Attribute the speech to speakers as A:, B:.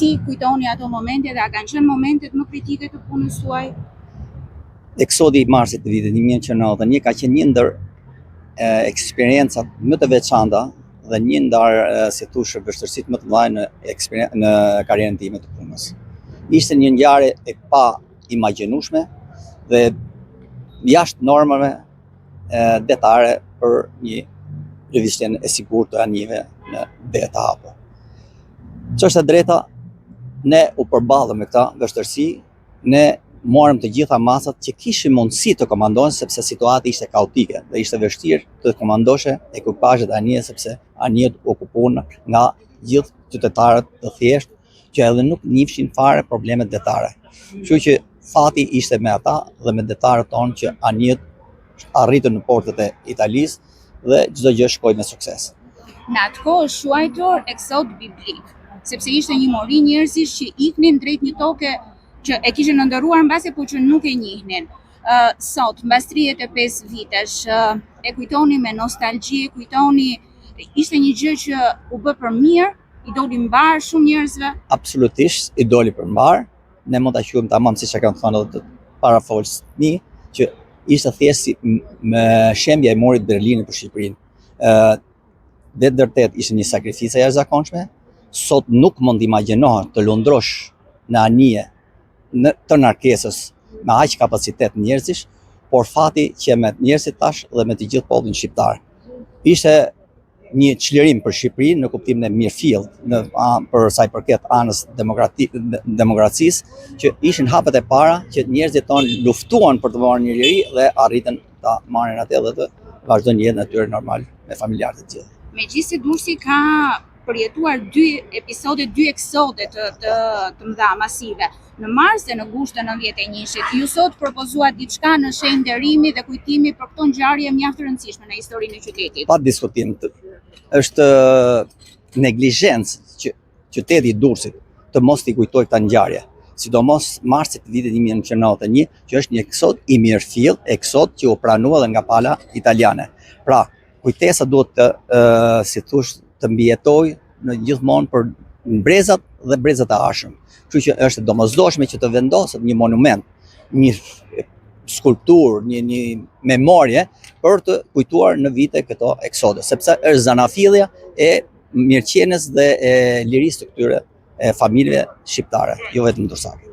A: si kujtoni ato momente dhe a kanë qenë momentet më kritike të punës tuaj?
B: Eksodi i marsit të vitit 1991 ka qenë një ndër eksperiencat më të veçanta dhe një ndar si thosh vështirësitë më të mëdha në karrierën time të punës. Ishte një ngjarje e pa imagjinueshme dhe jashtë normave detare për një lëvizje e sigurt të anijve në det të hapur. Çështja e drejta, ne u përballëm me këtë vështirësi, ne morëm të gjitha masat që kishin mundësi të komandohen sepse situata ishte kaotike dhe ishte vështirë të komandoshe ekipazhet e anijes sepse anijet okupohen nga gjithë qytetarët të thjeshtë që edhe nuk njihshin fare problemet detare. Kështu që fati ishte me ata dhe me detarët tonë që anijet arritën në portët e Italisë dhe çdo gjë shkoi me sukses.
A: Në atë kohë është quajtur eksod biblik, sepse ishte një mori njerëzish që iknin drejt një toke që e kishin ndëruar mbase po që nuk e njihnin. Sot, mbas 35 vitesh, e kujtoni me nostalgji, kujtoni, ishte një gjë që u bë për mirë, i doli mbar shumë njerëzve?
B: Absolutisht, i doli për mbar. Ne mund ta quajmë tamam siç e kanë thënë edhe parafolës një, që ishte thjesht si me shembja e morit Berlinit për Shqipërinë. Dhe vërtet ishte një sakrificë e jashtëzakonshme. Sot nuk mund të imagjinohet të lundrosh në anije në të narkesës me aq kapacitet njerëzish, por fati që me njerëzit tash dhe me të gjithë popullin shqiptar. Ishte një çlirim për Shqipërinë në kuptimin e mirëfill për sa i përket anës demokracisë, që ishin hapet e para që njerëzit tonë luftuan për të marrë një liri dhe arritën ta marrin atë dhe të vazhdojnë jetën e tyre normal me familjarët e tyre.
A: Megjithëse Durrësi ka përjetuar dy eksode të mëdha masive, në mars dhe në gusht të 91-shit, ju sot propozuat diçka në shenjë nderimi dhe kujtimi për këto ngjarje mjaft të rëndësishme në historinë e qytetit.
B: Pa diskutim, është neglizhencë që qyteti i Durrësit të mos i kujtojë këtë ngjarje, sidomos marsit të vitit 1991, që është një eksod i mirëfill, eksod që u pranua dhe nga pala italiane. Pra, kujtesa duhet të mbijetoj në gjithmonë për brezat dhe brezat e arshëm. Kështu që është domosdoshme që të vendoset një monument, një skulpturë, një memorie për të kujtuar në vite këto eksode, sepse është zanafillja e mirëqenies dhe e lirisë të këtyre familjeve shqiptare, jo vetëm durrësake.